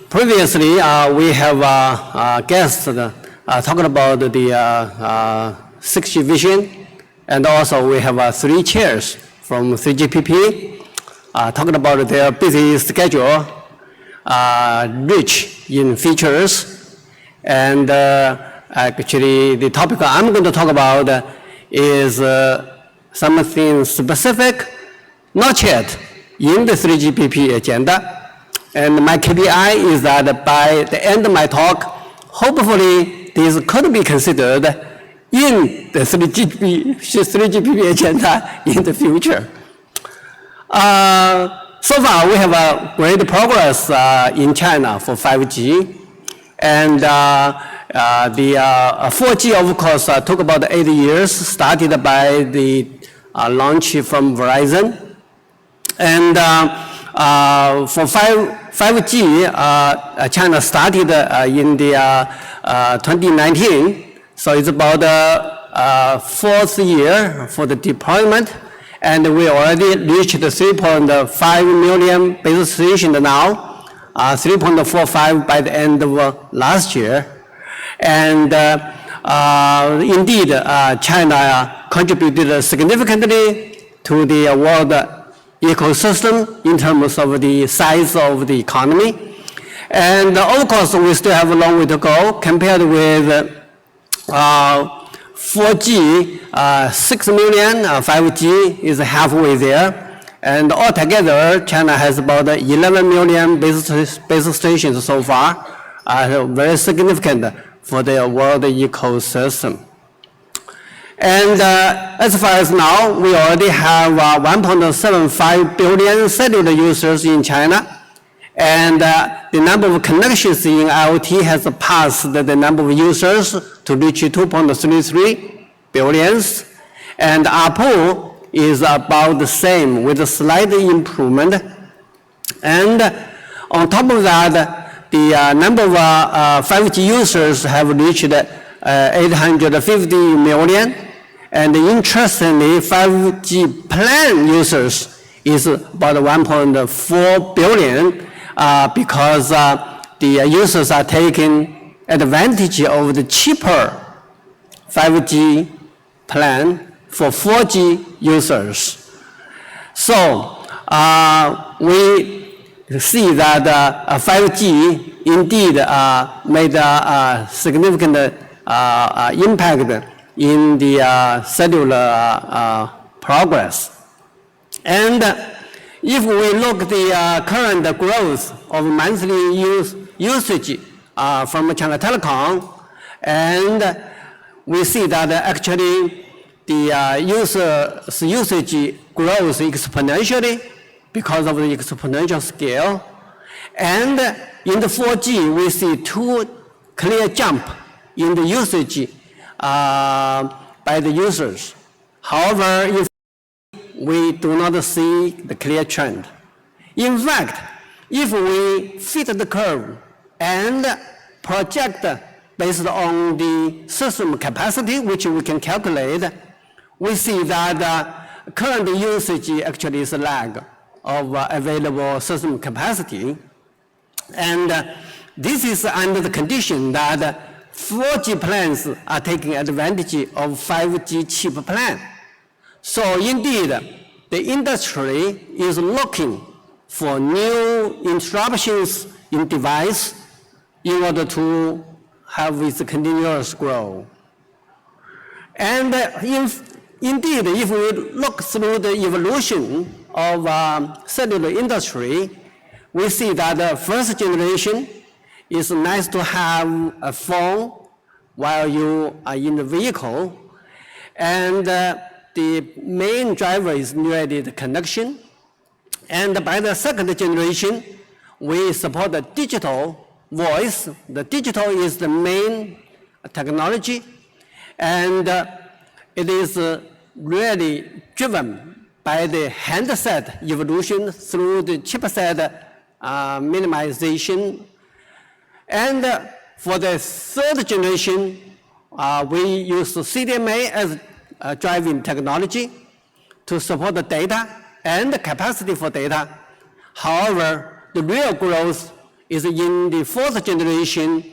Previously, we have guests talking about the 6G vision, and also we have 3 chairs from 3GPP talking about their busy schedule, rich in features, and actually the topic I'm going to talk about is something specific, not yet in the 3GPP agenda. And my KPI is that by the end of my talk, hopefully this could be considered in the 3GPP agenda in the future. So far, we have a great progress in China for 5G. And the 4G, of course, took about 8 years, started by the launch from Verizon. And for 5G, China started in the 2019, so it's about the 4th year for the deployment, and we already reached 3.5 million base stations now, 3.45 by the end of last year. And indeed, China contributed significantly to the world ecosystem in terms of the size of the economy. And of course, we still have a long way to go compared with 4G, 6 million, 5G is halfway there. And altogether, China has about 11 million base stations so far, very significant for the world ecosystem. And as far as now, we already have 1.75 billion cellular users in China. And the number of connections in IoT has passed the number of users to reach 2.33 billion. And ARPU is about the same with a slight improvement. And on top of that, the number of 5G users have reached 850 million. And interestingly, 5G plan users is about 1.4 billion because the users are taking advantage of the cheaper 5G plan for 4G users. So we see that 5G indeed made a significant impact in the cellular progress. And if we look at the current growth of monthly usage from China Telecom, and we see that actually the usage grows exponentially because of the exponential scale. And in the 4G, we see 2 clear jump in the usage by the users. However, if we do not see the clear trend. In fact, if we fit the curve and project based on the system capacity, which we can calculate, we see that current usage actually is a lag of available system capacity. And this is under the condition that 4G plans are taking advantage of 5G cheap plan. So indeed, the industry is looking for new interruptions in device in order to have its continuous growth. And indeed, if we look through the evolution of cellular industry, we see that the first generation is nice to have a phone while you are in the vehicle. And the main driver is really the connection. And by the second generation, we support the digital voice. The digital is the main technology. And it is really driven by the handset evolution through the chipset minimization. And for the third generation, we use CDMA as driving technology to support the data and the capacity for data. However, the real growth is in the fourth generation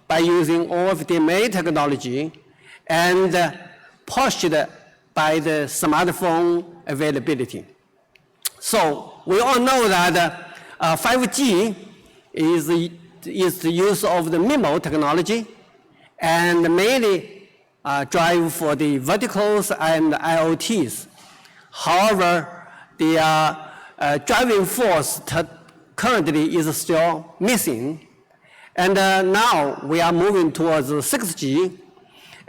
by using OFDMA technology and pushed by the smartphone availability. So we all know that 5G is the use of the MIMO technology and mainly drive for the verticals and IoTs. However, the driving force currently is still missing. And now we are moving towards 6G.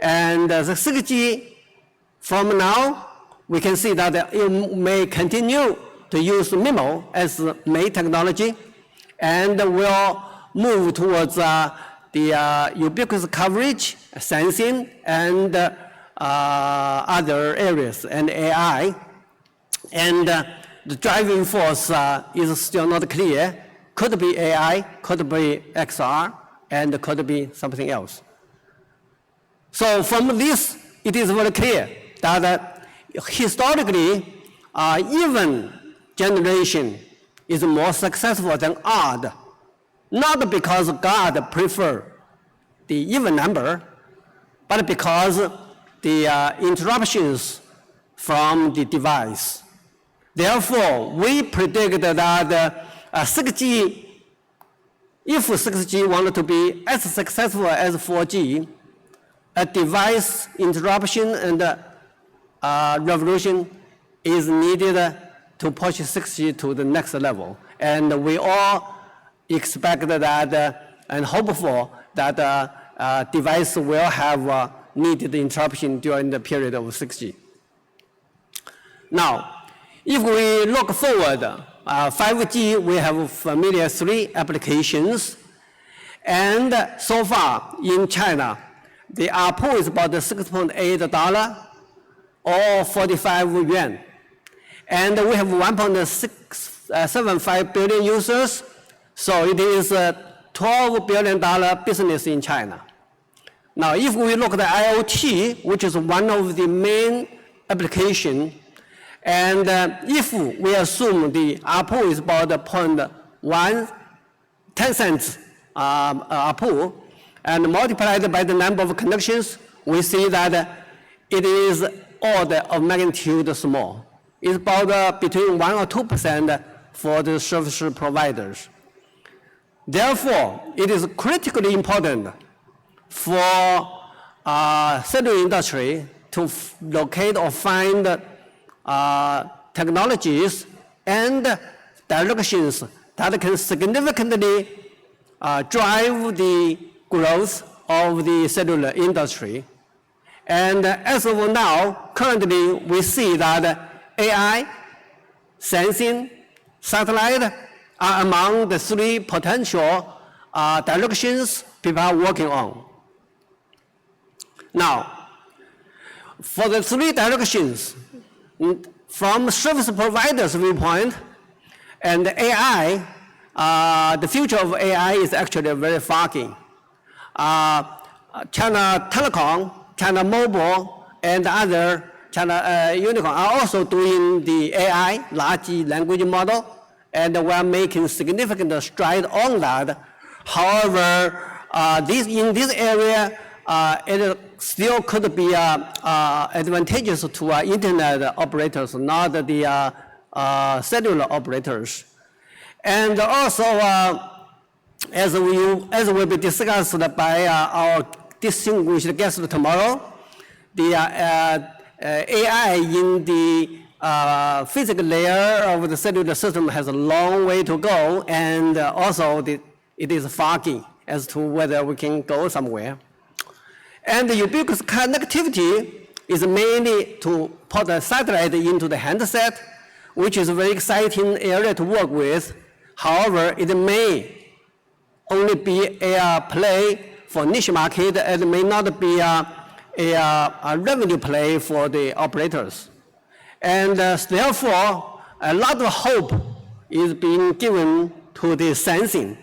And the 6G, from now, we can see that it may continue to use MIMO as main technology and will move towards the ubiquitous coverage, sensing, and other areas, and AI. And the driving force is still not clear. Could be AI, could be XR, and could be something else. So from this, it is very clear that historically, even generation is more successful than odd, not because God prefer the even number, but because the interruptions from the device. Therefore, we predict that 6G, if 6G wanted to be as successful as 4G, a device interruption and revolution is needed to push 6G to the next level. And we all expect that and hope for that device will have needed interruption during the period of 6G. Now, if we look forward, 5G, we have familiar 3 applications. And so far in China, the ARPU is about $6.8 or 45 yuan. And we have 1.675 billion users, so it is a $12 billion business in China. Now, if we look at the IoT, which is one of the main applications, and if we assume the ARPU is about 10 cents ARPU, and multiplied by the number of connections, we see that it is order of magnitude small. It's about between 1 or 2% for the service providers. Therefore, it is critically important for cellular industry to locate or find technologies and directions that can significantly drive the growth of the cellular industry. And as of now, currently we see that AI, sensing, satellite are among the 3 potential directions people are working on. Now, for the 3 directions, from service providers' viewpoint, and AI, the future of AI is actually very foggy. China Telecom, China Mobile, and other China Unicorn are also doing the AI, large language model, and we are making significant stride on that. However, in this area, it still could be advantageous to internet operators, not the cellular operators. And also, as will be discussed by our distinguished guest tomorrow, the AI in the physical layer of the cellular system has a long way to go, and also it is foggy as to whether we can go somewhere. And the ubiquitous connectivity is mainly to put a satellite into the handset, which is a very exciting area to work with. However, it may only be a play for niche market, and it may not be a revenue play for the operators. And therefore, a lot of hope is being given to the sensing.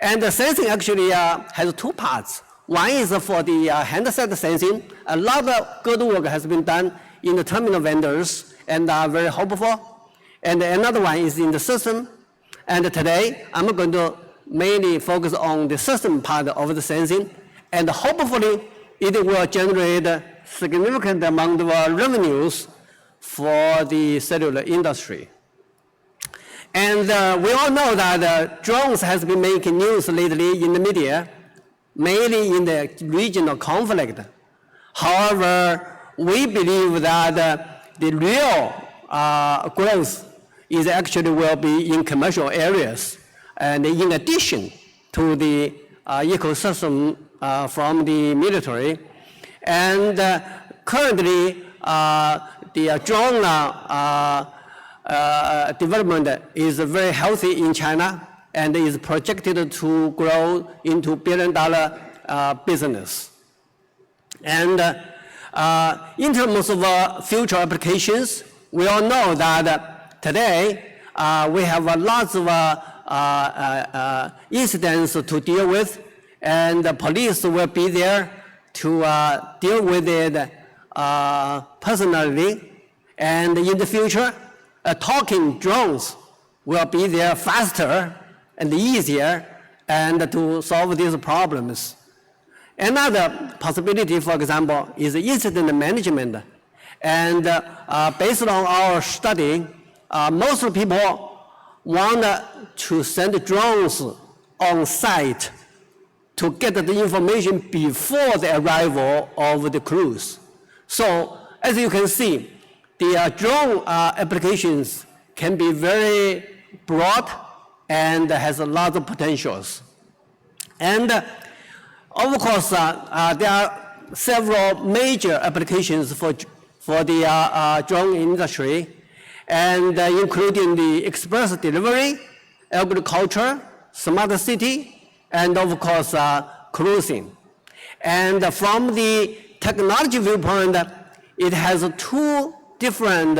And the sensing actually has 2 parts. One is for the handset sensing. A lot of good work has been done in the terminal vendors and are very hopeful. And another one is in the system. And today, I'm going to mainly focus on the system part of the sensing, and hopefully it will generate a significant amount of revenues for the cellular industry. And we all know that drones has been making news lately in the media, mainly in the regional conflict. However, we believe that the real growth is actually will be in commercial areas, and in addition to the ecosystem from the military. And currently, the drone development is very healthy in China and is projected to grow into billion-dollar business. And in terms of future applications, we all know that today we have lots of incidents to deal with, and the police will be there to deal with it personally. And in the future, talking drones will be there faster and easier and to solve these problems. Another possibility, for example, is incident management. And based on our study, most people want to send drones on site to get the information before the arrival of the crews. So as you can see, the drone applications can be very broad and has a lot of potentials. And of course, there are several major applications for the drone industry, and including the express delivery, agriculture, smart city, and of course, cruising. And from the technology viewpoint, it has two different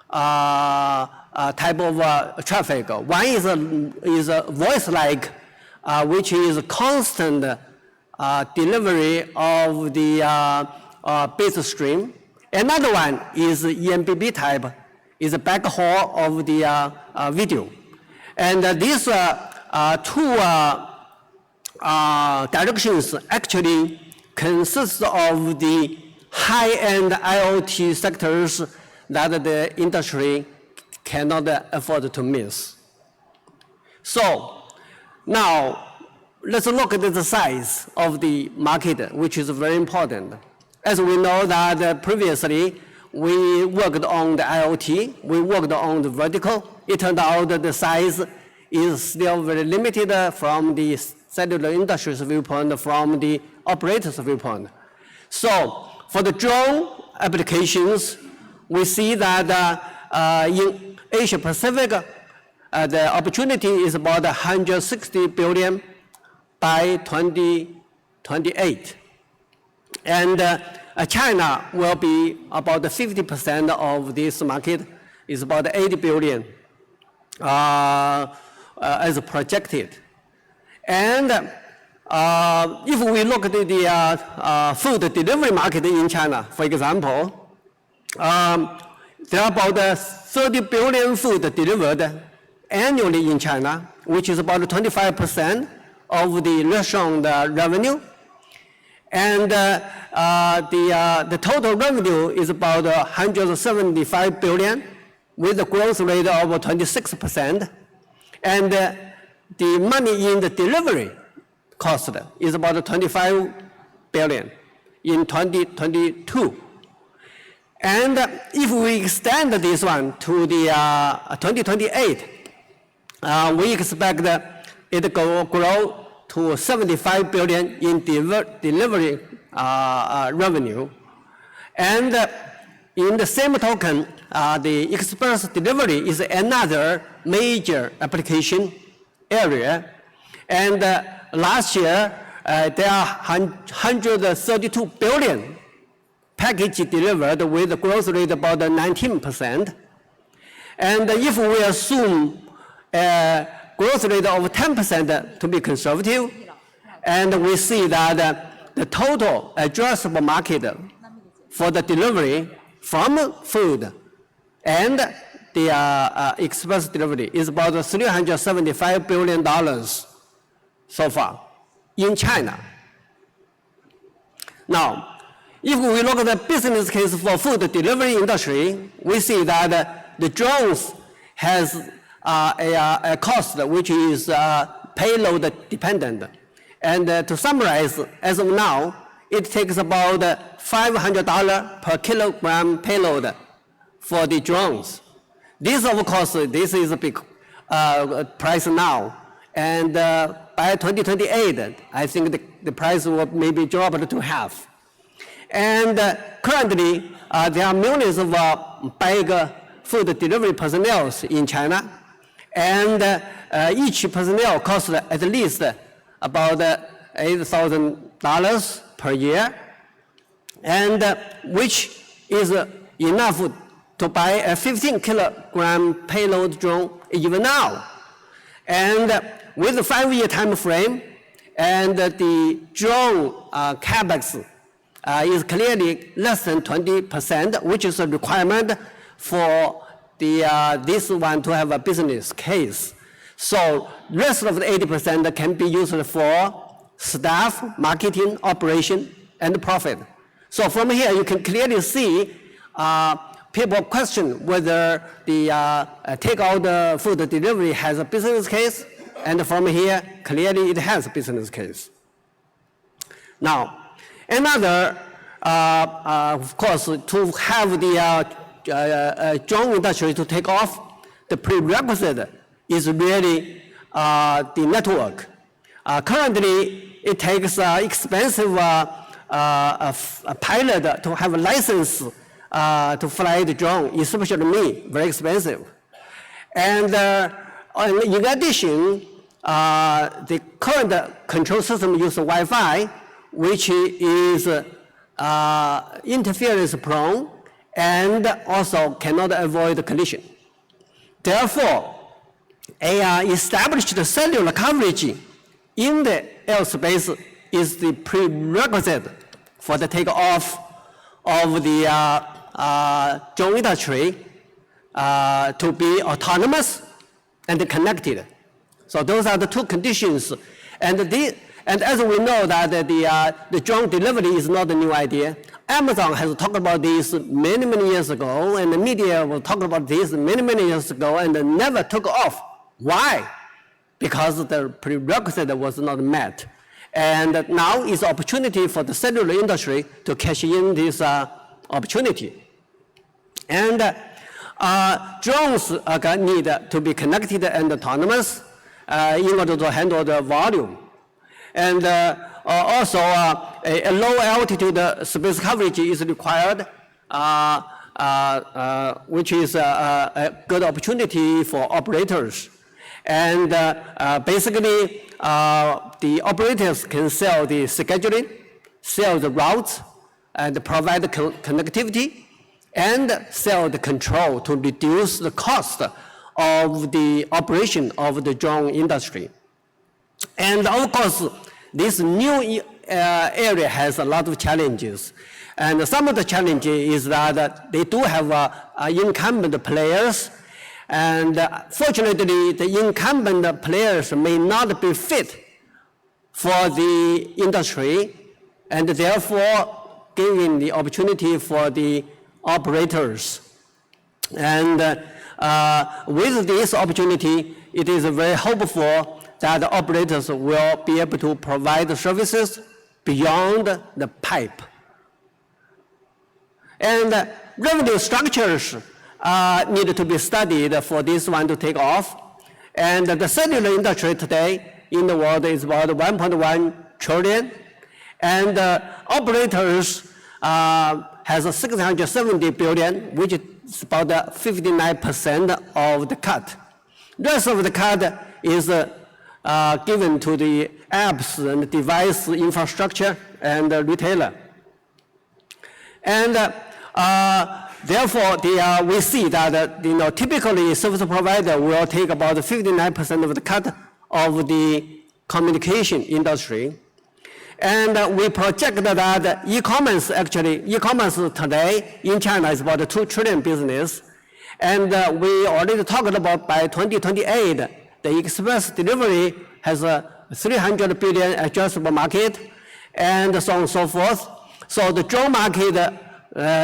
type of traffic. One is a voice-like, which is constant delivery of the bit stream. Another one is EMBB type, is a backhaul of the video. And these two directions actually consist of the high-end IoT sectors that the industry cannot afford to miss. So now let's look at the size of the market, which is very important. As we know that previously we worked on the IoT, we worked on the vertical. It turned out that the size is still very limited from the cellular industry's viewpoint, from the operator's viewpoint. So for the drone applications, we see that in Asia Pacific, the opportunity is about 160 billion by 2028. And China will be about 50% of this market, is about 80 billion as projected. And if we look at the food delivery market in China, for example, there are about 30 billion food delivered annually in China, which is about 25% of the restaurant revenue. And the total revenue is about 175 billion with a growth rate of 26%. And the money in the delivery cost is about 25 billion in 2022. And if we extend this one to the 2028, we expect it will grow to 75 billion in delivery revenue. And in the same token, the express delivery is another major application area. And last year, there are 132 billion package delivered with a growth rate about 19%. And if we assume a growth rate of 10% to be conservative, and we see that the total addressable market for the delivery from food and the express delivery is about $375 billion so far in China. Now, if we look at the business case for food delivery industry, we see that the drones has a cost which is payload dependent. And to summarize, as of now, it takes about $500 per kilogram payload for the drones. This, of course, this is a big price now. And by 2028, I think the price will maybe drop to half. And currently, there are millions of big food delivery personnel in China. And each personnel costs at least about $8,000 per year, and which is enough to buy a 15-kilogram payload drone even now. And with a 5-year time frame, and the drone capex is clearly less than 20%, which is a requirement for this one to have a business case. So the rest of the 80% can be used for staff, marketing, operation, and profit. So from here, you can clearly see people question whether the takeout food delivery has a business case, and from here, clearly it has a business case. Now, another, of course, to have the drone industry to take off, the prerequisite is really the network. Currently, it takes expensive pilot to have a license to fly the drone, especially me, very expensive. And in addition, the current control system uses Wi-Fi, which is interference prone and also cannot avoid collision. Therefore, established cellular coverage in the airspace is the prerequisite for the takeoff of the drone industry to be autonomous and connected. So those are the two conditions. And as we know that the drone delivery is not a new idea. Amazon has talked about this many, many years ago, and the media will talk about this many, many years ago, and never took off. Why? Because the prerequisite was not met. And now is opportunity for the cellular industry to cash in this opportunity. And drones need to be connected and autonomous in order to handle the volume. And also, a low altitude space coverage is required, which is a good opportunity for operators. And basically, the operators can sell the scheduling, sell the routes, and provide the connectivity, and sell the control to reduce the cost of the operation of the drone industry. And of course, this new area has a lot of challenges. And some of the challenges is that they do have incumbent players. And fortunately, the incumbent players may not be fit for the industry, and therefore giving the opportunity for the operators. And with this opportunity, it is very hopeful that the operators will be able to provide services beyond the pipe. And revenue structures need to be studied for this one to take off. And the cellular industry today in the world is about 1.1 trillion. And operators has 670 billion, which is about 59% of the cut. The rest of the cut is given to the apps and device infrastructure and retailer. And therefore, we see that typically service provider will take about 59% of the cut of the communication industry. And we project that e-commerce today in China is about a 2 trillion business. And we already talked about by 2028, the express delivery has a 300 billion addressable market, and so on and so forth. So the drone market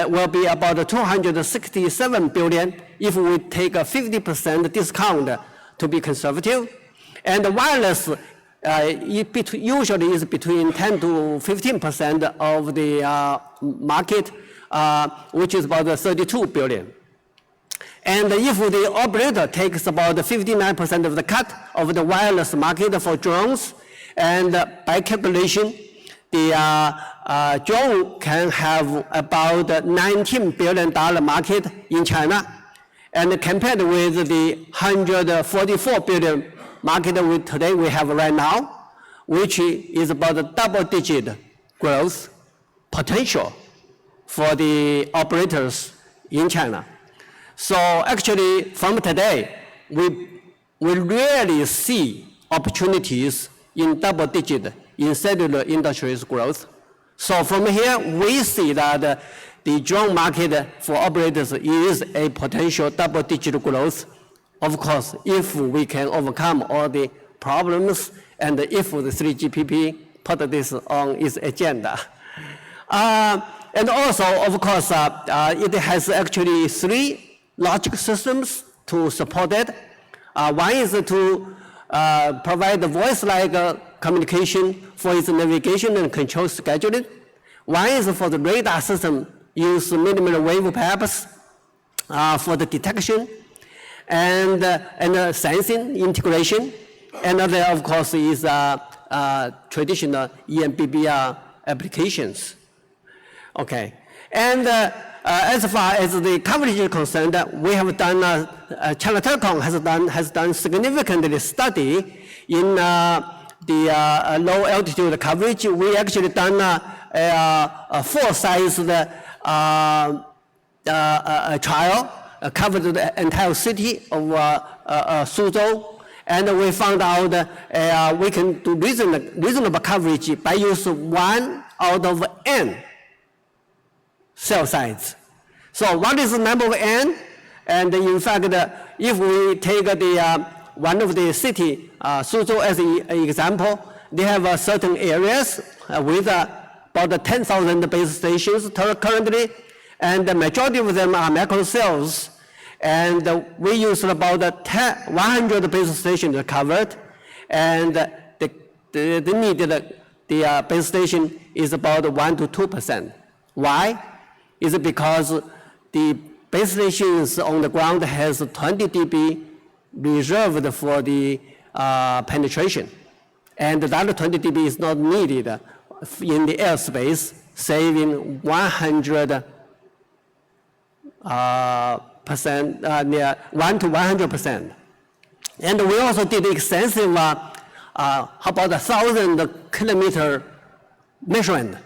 will be about 267 billion if we take a 50% discount to be conservative. And the wireless usually is between 10 to 15% of the market, which is about 32 billion. And if the operator takes about 59% of the cut of the wireless market for drones, and by calculation, the drone can have about $19 billion market in China, and compared with the 144 billion market today we have right now, which is about a double-digit growth potential for the operators in China. So actually, from today, we really see opportunities in double-digit in cellular industry's growth. So from here, we see that the drone market for operators is a potential double-digit growth. Of course, if we can overcome all the problems and if the 3GPP put this on its agenda. And also, of course, it has actually 3 logic systems to support it. One is to provide voice-like communication for its navigation and control scheduling. One is for the radar system, use millimeter wave perhaps for the detection and sensing integration. Another, of course, is traditional EMBBR applications. Okay, and as far as the coverage is concerned, we have done, China Telecom has done significant study in the low altitude coverage. We actually done a full-sized trial, covered the entire city of Suzhou, and we found out we can do reasonable coverage by use 1 out of n cell sites. So what is the number of n? And in fact, if we take the one of the city, Suzhou as an example, they have certain areas with about 10,000 base stations currently, and the majority of them are macro cells, and we use about 100 base stations covered, and the needed the base station is about 1 to 2%. Why? Is it because the base stations on the ground has 20 dB reserved for the penetration, and that 20 dB is not needed in the airspace, saving 100% 1 to 100%. And we also did extensive, about 1,000 kilometer measurement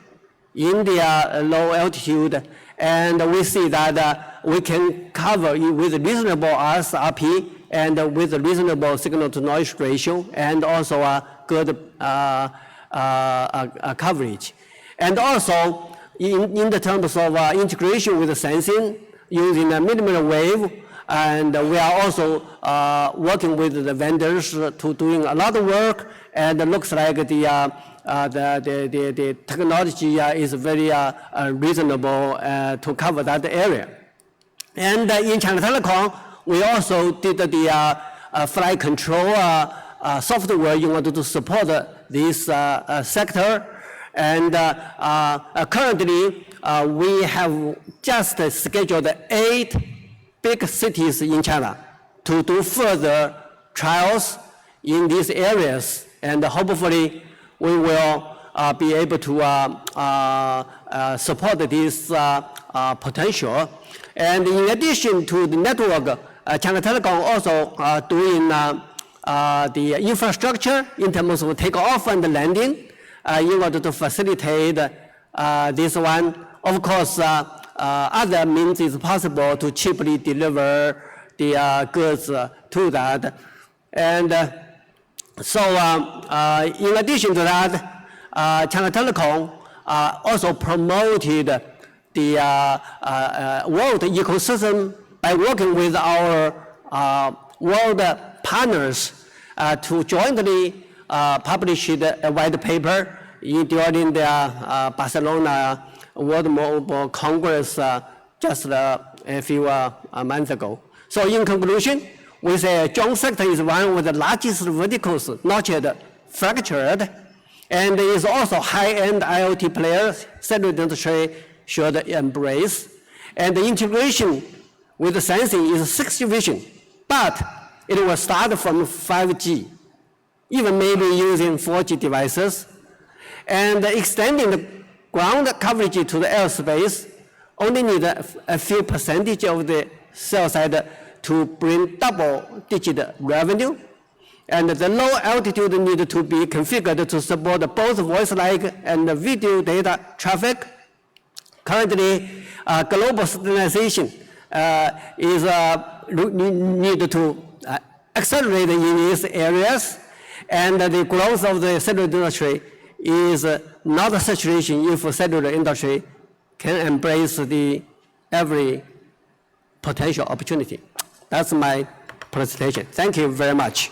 in the low altitude, and we see that we can cover it with reasonable RSRP and with a reasonable signal-to-noise ratio, and also a good coverage. And also, in the terms of integration with the sensing, using a millimeter wave, and we are also working with the vendors to doing a lot of work, and it looks like the technology is very reasonable to cover that area. And in China Telecom, we also did the flight control software in order to support this sector. And currently, we have just scheduled 8 big cities in China to do further trials in these areas, and hopefully we will be able to support this potential. And in addition to the network, China Telecom also doing the infrastructure in terms of takeoff and landing in order to facilitate this one. Of course, other means is possible to cheaply deliver the goods to that. And so in addition to that, China Telecom also promoted the world ecosystem by working with our world partners to jointly publish a white paper during the Barcelona World Mobile Congress just a few months ago. So in conclusion, we say drone sector is one of the largest verticals not yet fractured, and is also high-end IoT players cellular industry should embrace. And the integration with the sensing is 6G vision, but it will start from 5G, even maybe using 4G devices. And extending the ground coverage to the airspace only need a few percentage of the cell site to bring double-digit revenue. And the low altitude need to be configured to support both voice-like and video data traffic. Currently, global standardization is need to accelerate in these areas, and the growth of the cellular industry is not a saturation if the cellular industry can embrace every potential opportunity. That's my presentation. Thank you very much.